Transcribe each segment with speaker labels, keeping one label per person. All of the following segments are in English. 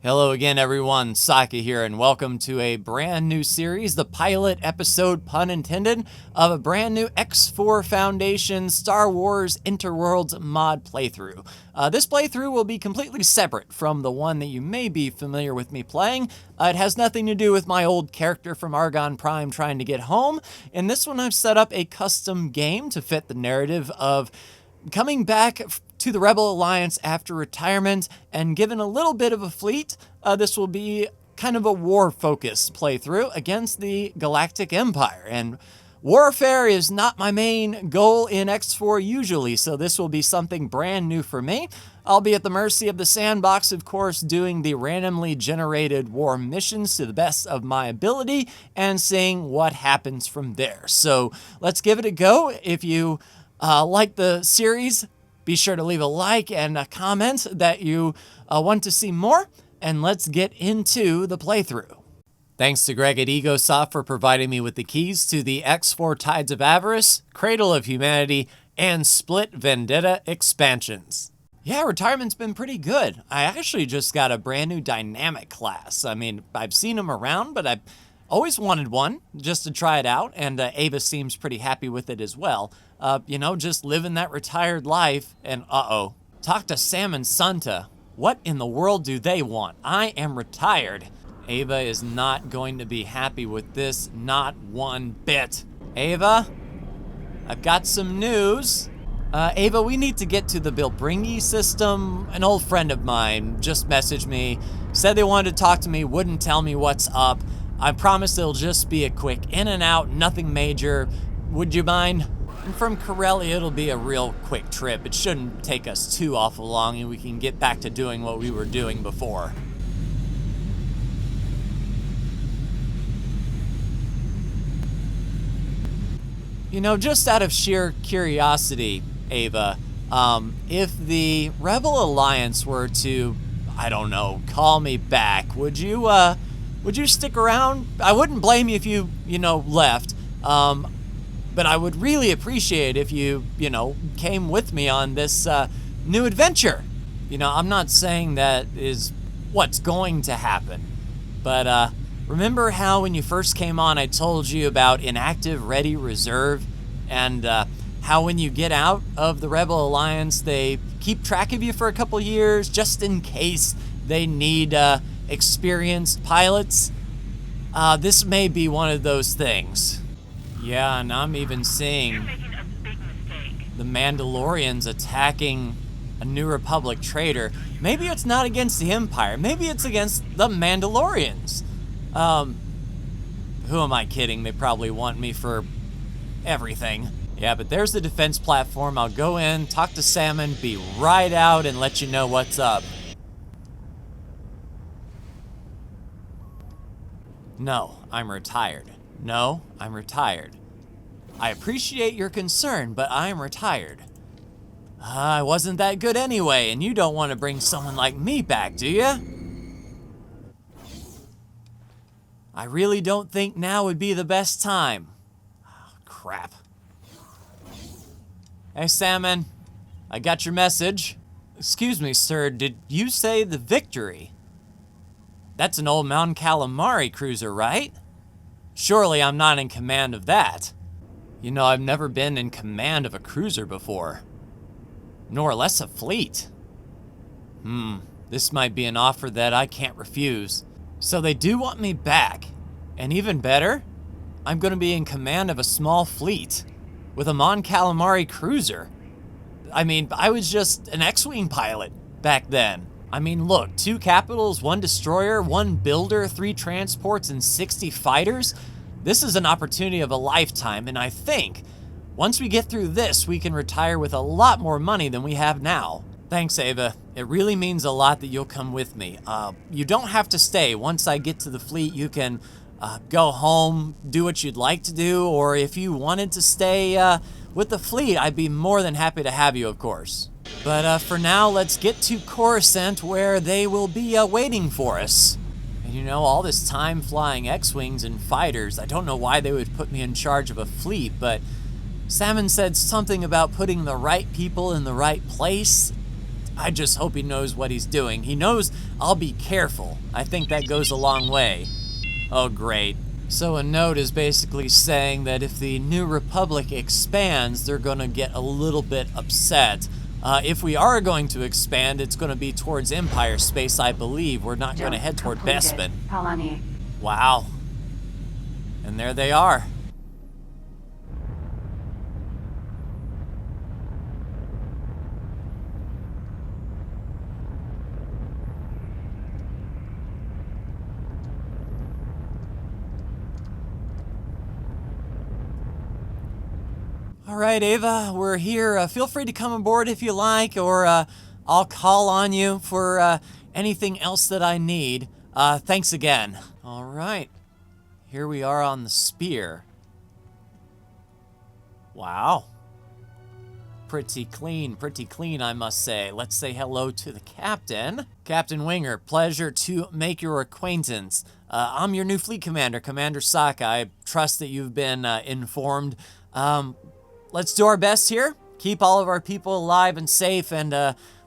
Speaker 1: Hello again, everyone. Saka here, and welcome to a brand new series, the pilot episode, pun intended, of a brand new X4 Foundation Star Wars Interworlds mod playthrough. This playthrough will be completely separate from the one that you may be familiar with me playing. It has nothing to do with my old character from Argon Prime trying to get home. In this one, I've set up a custom game to fit the narrative of coming back to the Rebel Alliance after retirement, and given a little bit of a fleet, this will be kind of a war-focused playthrough against the Galactic Empire. And warfare is not my main goal in X4 usually, so this will be something brand new for me. I'll be at the mercy of the sandbox, of course, doing the randomly generated war missions to the best of my ability and seeing what happens from there. So let's give it a go. If you like the series, be sure to leave a like and a comment that you want to see more, and let's get into the playthrough. Thanks to Greg at EgoSoft for providing me with the keys to the X4 Tides of Avarice, Cradle of Humanity, and Split Vendetta expansions. Yeah, retirement's been pretty good. I actually just got a brand new dynamic class. I mean, I've seen them around, but I've always wanted one just to try it out, and Ava seems pretty happy with it as well. You know, just living that retired life, and talk to Sam and Santa. What in the world do they want? I am retired. Ava is not going to be happy with this, not one bit. Ava, I've got some news. Ava, we need to get to the Bilbringi system. An old friend of mine just messaged me, said they wanted to talk to me, wouldn't tell me what's up. I promise it'll just be a quick in and out, nothing major. Would you mind? And from Corellia, it'll be a real quick trip. It shouldn't take us too awful long, and we can get back to doing what we were doing before. You know, just out of sheer curiosity, Ava, if the Rebel Alliance were to, I don't know, call me back, would you stick around? I wouldn't blame you if you left. But I would really appreciate if you came with me on this new adventure. You know, I'm not saying that is what's going to happen. But remember how when you first came on, I told you about inactive ready reserve, and how when you get out of the Rebel Alliance, they keep track of you for a couple years just in case they need experienced pilots? This may be one of those things. Yeah, and I'm even seeing the Mandalorians attacking a New Republic trader. Maybe it's not against the Empire. Maybe it's against the Mandalorians. Who am I kidding? They probably want me for everything. Yeah, but there's the defense platform. I'll go in, talk to Salmon, be right out, and let you know what's up. No, I'm retired. No, I'm retired. I appreciate your concern, but I'm retired. I wasn't that good anyway, and you don't want to bring someone like me back, do you? I really don't think now would be the best time. Oh, crap. Hey, Salmon. I got your message. Excuse me, sir, did you say the Victory? That's an old Mount Calamari cruiser, right? Surely I'm not in command of that. You know, I've never been in command of a cruiser before. Nor less a fleet. This might be an offer that I can't refuse. So they do want me back. And even better, I'm going to be in command of a small fleet with a Mon Calamari cruiser. I mean, I was just an X-Wing pilot back then. I mean, look, 2 capitals, 1 destroyer, 1 builder, 3 transports, and 60 fighters. This is an opportunity of a lifetime, and I think once we get through this, we can retire with a lot more money than we have now. Thanks, Ava. It really means a lot that you'll come with me. You don't have to stay. Once I get to the fleet, you can go home, do what you'd like to do, or if you wanted to stay with the fleet, I'd be more than happy to have you, of course. But for now, let's get to Coruscant, where they will be waiting for us. And you know, all this time flying X-Wings and fighters, I don't know why they would put me in charge of a fleet, but Salmon said something about putting the right people in the right place. I just hope he knows what he's doing. He knows I'll be careful. I think that goes a long way. Oh, great. So a note is basically saying that if the New Republic expands, they're going to get a little bit upset. If we are going to expand, it's going to be towards Empire space, I believe. We're not going to head toward Bespin. Wow. And there they are. All right, Ava, we're here. Feel free to come aboard if you like, or I'll call on you for anything else that I need. Thanks again. All right, here we are on the Spear. Wow. Pretty clean, I must say. Let's say hello to the captain. Captain Winger, pleasure to make your acquaintance. I'm your new fleet commander, Commander Saka. I trust that you've been informed. Let's do our best here. Keep all of our people alive and safe, and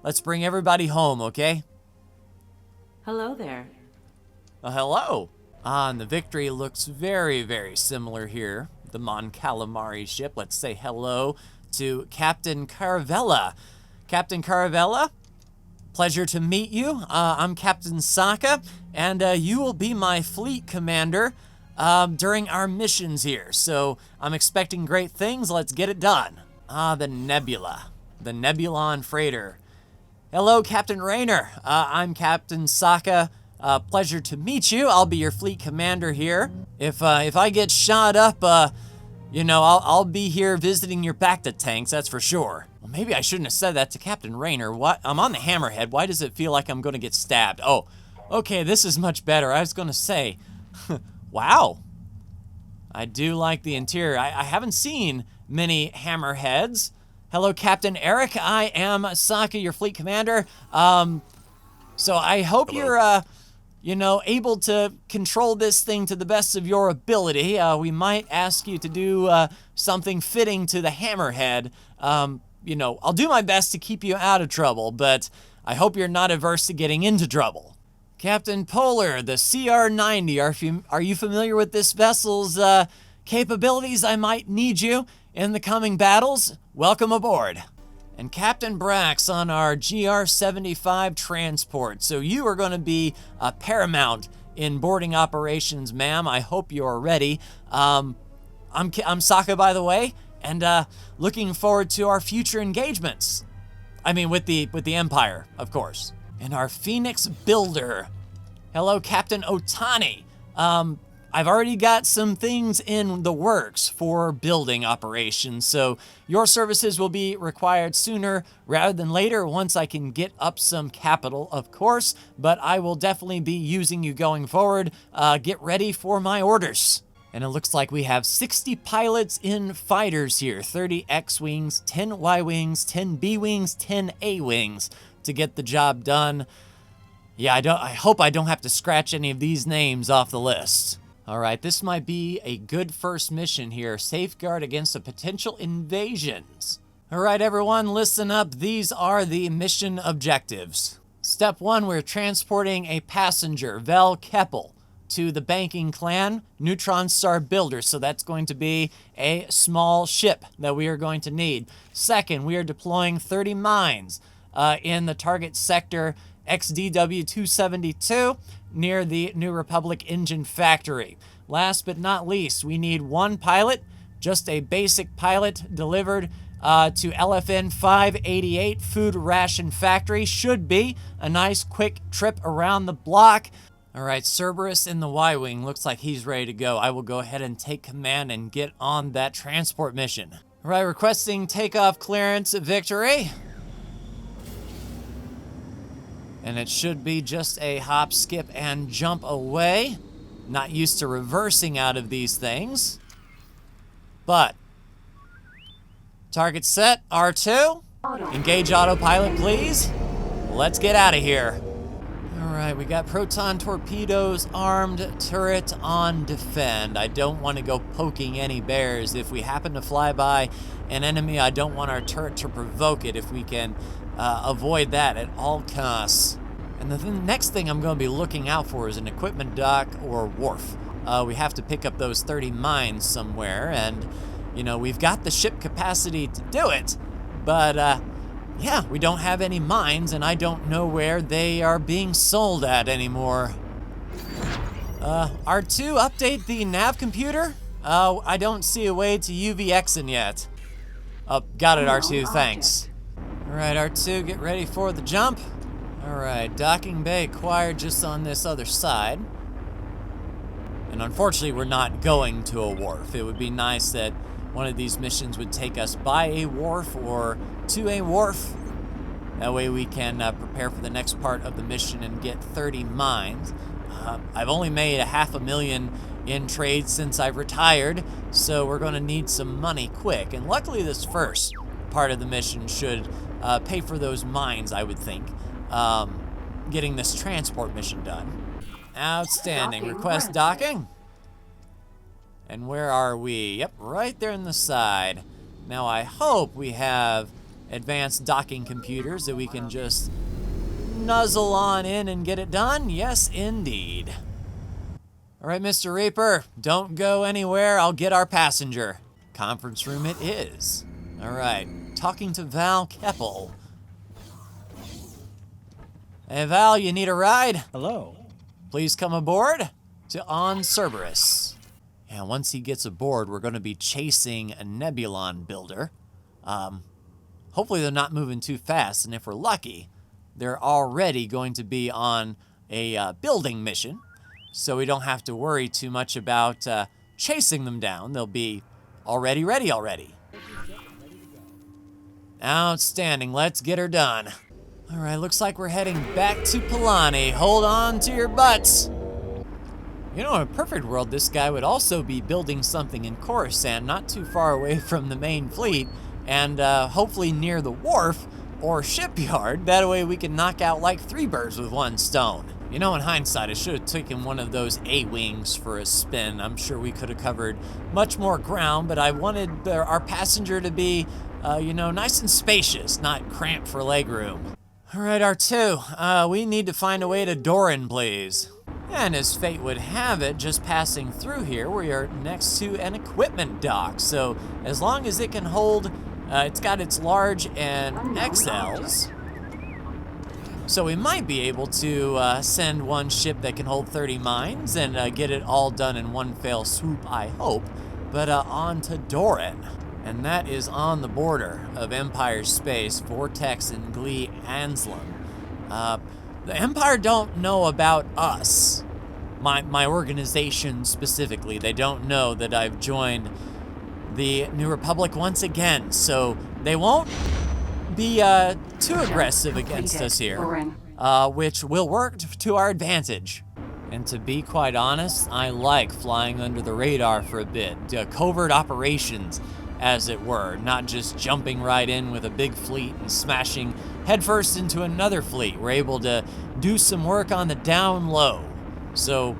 Speaker 1: let's bring everybody home, okay?
Speaker 2: Hello there.
Speaker 1: Hello. And the Victory looks very, very similar here. The Mon Calamari ship. Let's say hello to Captain Caravella. Captain Caravella, pleasure to meet you. I'm Captain Saka, and you will be my fleet commander during our missions here. So I'm expecting great things. Let's get it done. The Nebula. The Nebulon freighter. Hello, Captain Raynor. I'm Captain Saka. Pleasure to meet you. I'll be your fleet commander here. If I get shot up, you know, I'll be here visiting your Bacta tanks, that's for sure. Well, maybe I shouldn't have said that to Captain Raynor. What? I'm on the Hammerhead. Why does it feel like I'm going to get stabbed? Oh, okay, this is much better. I was going to say, wow. I do like the interior. I haven't seen many Hammerheads. Hello, Captain Eric. I am Saka, your fleet commander. So I hope you're, you know, able to control this thing to the best of your ability. We might ask you to do something fitting to the Hammerhead. You know, I'll do my best to keep you out of trouble, but I hope you're not averse to getting into trouble. Captain Polar, the CR-90. Are you familiar with this vessel's capabilities? I might need you in the coming battles. Welcome aboard. And Captain Brax on our GR-75 transport. So you are going to be paramount in boarding operations, ma'am. I hope you're ready. I'm Saka, by the way, and looking forward to our future engagements. I mean, with the Empire, of course. And our Phoenix Builder. Hello, Captain Otani. I've already got some things in the works for building operations, so your services will be required sooner rather than later once I can get up some capital, of course, but I will definitely be using you going forward. Get ready for my orders. And it looks like we have 60 pilots in fighters here, 30 X-Wings, 10 Y-Wings, 10 B-Wings, 10 A-Wings to get the job done. Yeah, I hope I don't have to scratch any of these names off the list. All right, this might be a good first mission here. Safeguard against a potential invasions. All right, everyone, listen up. These are the mission objectives. Step 1, we're transporting a passenger, Vel Keppel, to the banking clan, Neutron Star Builder. So that's going to be a small ship that we are going to need. Second, we are deploying 30 mines in the target sector XDW-272 near the New Republic engine factory. Last but not least, we need one pilot, just a basic pilot delivered to LFN 588 food ration factory. Should be a nice quick trip around the block. All right, Cerberus in the Y-Wing looks like he's ready to go. I will go ahead and take command and get on that transport mission. All right, requesting takeoff clearance, Victory. And it should be just a hop, skip, and jump away. Not used to reversing out of these things. But, target set, R2. Engage autopilot, please. Let's get out of here. All right, we got proton torpedoes, armed, turret on defend. I don't want to go poking any bears. If we happen to fly by an enemy, I don't want our turret to provoke it. If we can avoid that at all costs. And the next thing I'm going to be looking out for is an equipment dock or wharf. We have to pick up those 30 mines somewhere, and, you know, we've got the ship capacity to do it, but, yeah, we don't have any mines, and I don't know where they are being sold at anymore. R2, update the nav computer? I don't see a way to UVXing yet. Oh, got it, R2, thanks. All right, R2, get ready for the jump. All right, docking bay acquired just on this other side. And unfortunately, we're not going to a wharf. It would be nice that one of these missions would take us by a wharf or to a wharf. That way we can prepare for the next part of the mission and get 30 mines. I've only made $500,000 in trade since I've retired, so we're going to need some money quick. And luckily this first part of the mission should pay for those mines, I would think. Getting this transport mission done. Outstanding. Request docking. And where are we? Yep, right there in the side. Now I hope we have advanced docking computers that we can just nuzzle on in and get it done. Yes, indeed. All right, Mr. Reaper, don't go anywhere. I'll get our passenger. Conference room it is. All right, talking to Val Keppel. Hey, Val, you need a ride?
Speaker 3: Hello.
Speaker 1: Please come aboard to On Cerberus. Yeah, once he gets aboard, we're going to be chasing a Nebulon builder. Hopefully they're not moving too fast, and if we're lucky, they're already going to be on a building mission, so we don't have to worry too much about chasing them down. They'll be already ready already. Outstanding. Let's get her done. All right, looks like we're heading back to Polani. Hold on to your butts. You know, in a perfect world, this guy would also be building something in Coruscant, not too far away from the main fleet, and hopefully near the wharf or shipyard. That way we can knock out like 3 birds with 1 stone. You know, in hindsight, I should have taken one of those A-wings for a spin. I'm sure we could have covered much more ground, but I wanted our passenger to be, you know, nice and spacious, not cramped for legroom. All right, R2, we need to find a way to Doran, please. And as fate would have it, just passing through here, we are next to an equipment dock. So as long as it can hold, it's got its large and XLs. So we might be able to send one ship that can hold 30 mines and get it all done in one fell swoop, I hope. But on to Doran. And that is on the border of Empire space, Vortex and Glee Anslam. The Empire don't know about us, my organization specifically. They don't know that I've joined the New Republic once again, so they won't be too aggressive against us here, which will work to our advantage. And to be quite honest, I like flying under the radar for a bit, covert operations, as it were, not just jumping right in with a big fleet and smashing headfirst into another fleet. We're able to do some work on the down low. So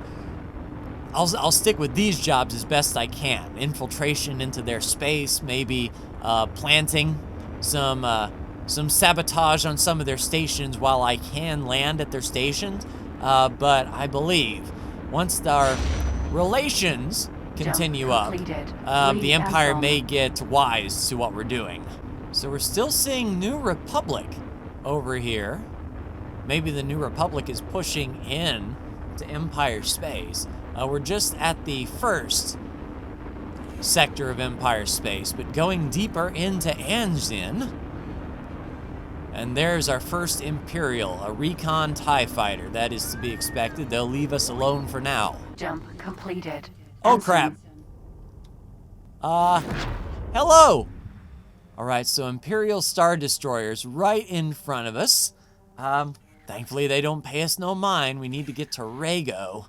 Speaker 1: I'll stick with these jobs as best I can. Infiltration into their space, maybe planting some sabotage on some of their stations while I can land at their stations. But I believe once our relations continue up, the Empire may get wise to what we're doing. So we're still seeing New Republic over here. Maybe the New Republic is pushing in to Empire space. We're just at the first sector of Empire space, but going deeper into Anjin. And there's our first Imperial, a recon TIE fighter. That is to be expected. They'll leave us alone for now.
Speaker 2: Jump completed.
Speaker 1: Oh, crap. Hello. All right, so Imperial Star Destroyers right in front of us. Thankfully, they don't pay us no mind. We need to get to Rego.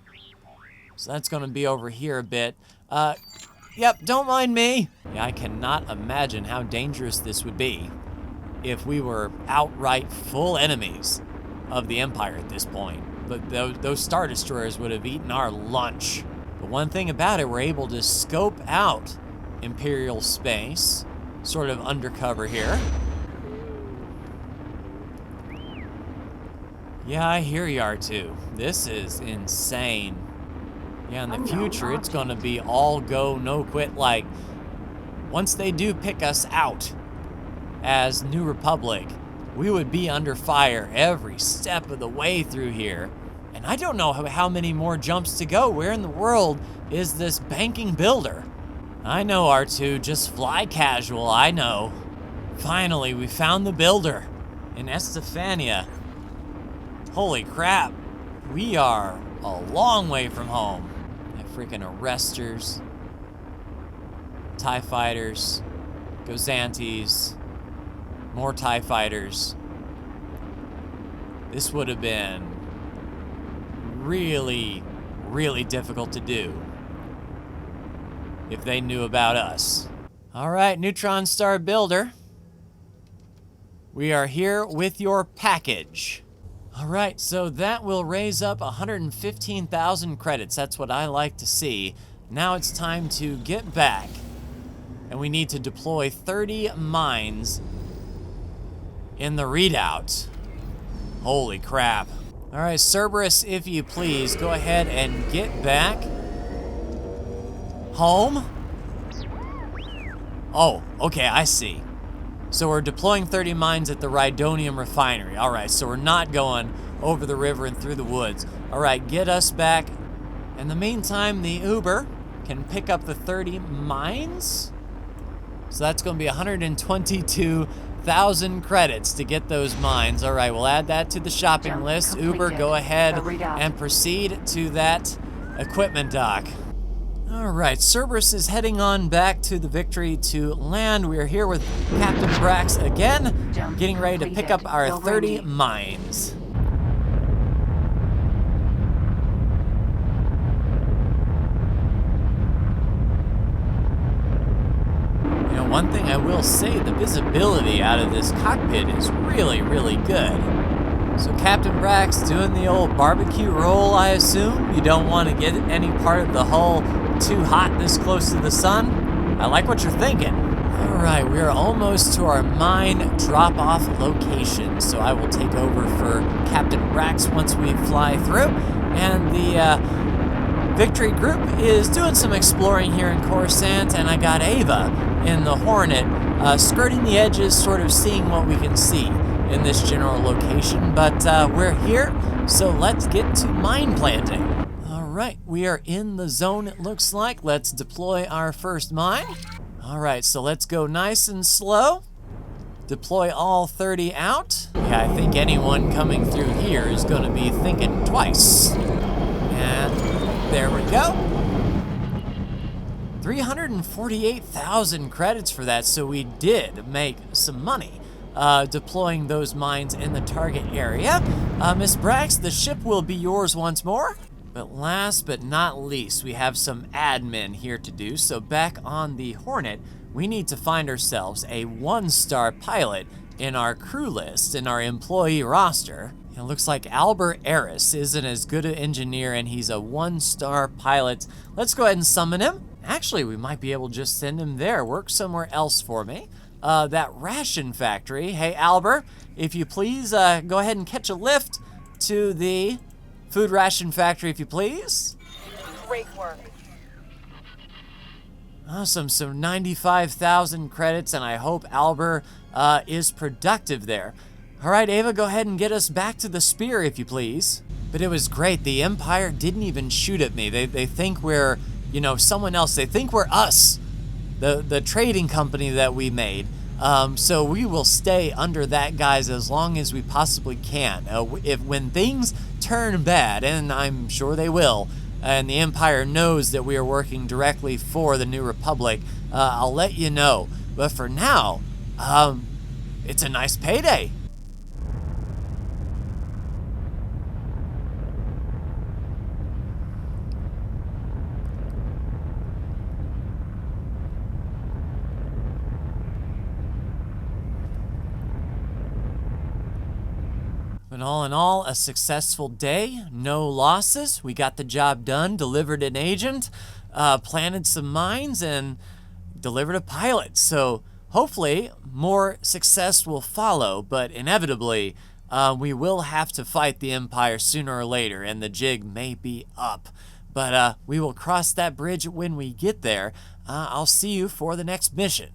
Speaker 1: So that's going to be over here a bit. Yep, don't mind me. Yeah, I cannot imagine how dangerous this would be if we were outright full enemies of the Empire at this point. But those Star Destroyers would have eaten our lunch. The one thing about it, we're able to scope out Imperial space, sort of undercover here. Yeah, I hear you, R2. This is insane. Yeah, in the future, it's gonna be all go, no quit. Like, once they do pick us out as New Republic, we would be under fire every step of the way through here. And I don't know how many more jumps to go. Where in the world is this banking builder? I know, R2, just fly casual, I know. Finally, we found the builder in Estefania. Holy crap, we are a long way from home. That freaking arresters, TIE fighters, Gozantes, more TIE fighters. This would have been really, really difficult to do if they knew about us. All right, Neutron Star Builder. We are here with your package. All right, so that will raise up 115,000 credits. That's what I like to see. Now it's time to get back. And we need to deploy 30 mines in the readout. Holy crap. All right, Cerberus, if you please, go ahead and get back home. Oh, okay, I see. So we're deploying 30 mines at the Rhydonium refinery. All right, so we're not going over the river and through the woods. All right, get us back. In the meantime, the Uber can pick up the 30 mines. So that's going to be 122,000 credits to get those mines. All right, we'll add that to the shopping list. Uber, go ahead and proceed to that equipment dock. All right, Cerberus is heading on back to the Victory to land. We are here with Captain Brax again, getting ready to pick up our 30 mines. You know, one thing I will say, the visibility out of this cockpit is really, really good. So Captain Brax doing the old barbecue roll, I assume? You don't want to get any part of the hull too hot this close to the sun? I like what you're thinking. All right, we are almost to our mine drop-off location, so I will take over for Captain Brax once we fly through. And the Victory group is doing some exploring here in Coruscant, and I got Ava in the Hornet skirting the edges, sort of seeing what we can see in this general location. But we're here, so let's get to mine planting. All right, we are in the zone, it looks like. Let's deploy our first mine. All right, so let's go nice and slow. Deploy all 30 out. Yeah, I think anyone coming through here is going to be thinking twice. And there we go. 348,000 credits for that, so we did make some money deploying those mines in the target area. Miss Brax, the ship will be yours once more. But last but not least, we have some admin here to do. So back on the Hornet, we need to find ourselves a 1-star pilot in our crew list, in our employee roster. It looks like Albert Eris isn't as good an engineer, and he's a 1-star pilot. Let's go ahead and summon him. Actually, we might be able to just send him there. Work somewhere else for me. That ration factory. Hey, Albert, if you please, go ahead and catch a lift to the food ration factory, if you please.
Speaker 3: Great work.
Speaker 1: Awesome, so 95,000 credits, and I hope Albert is productive there. All right, Ava, go ahead and get us back to the Spear, if you please. But it was great. The Empire didn't even shoot at me. They think we're, you know, someone else. They think we're us, the trading company that we made. So we will stay under that guise as long as we possibly can. When things turn bad, and I'm sure they will, and the Empire knows that we are working directly for the New Republic, I'll let you know. But for now, it's a nice payday. But all in all, a successful day, no losses. We got the job done, delivered an agent, planted some mines, and delivered a pilot. So hopefully more success will follow, but inevitably We will have to fight the Empire sooner or later, and the jig may be up. But we will cross that bridge when we get there. I'll see you for the next mission.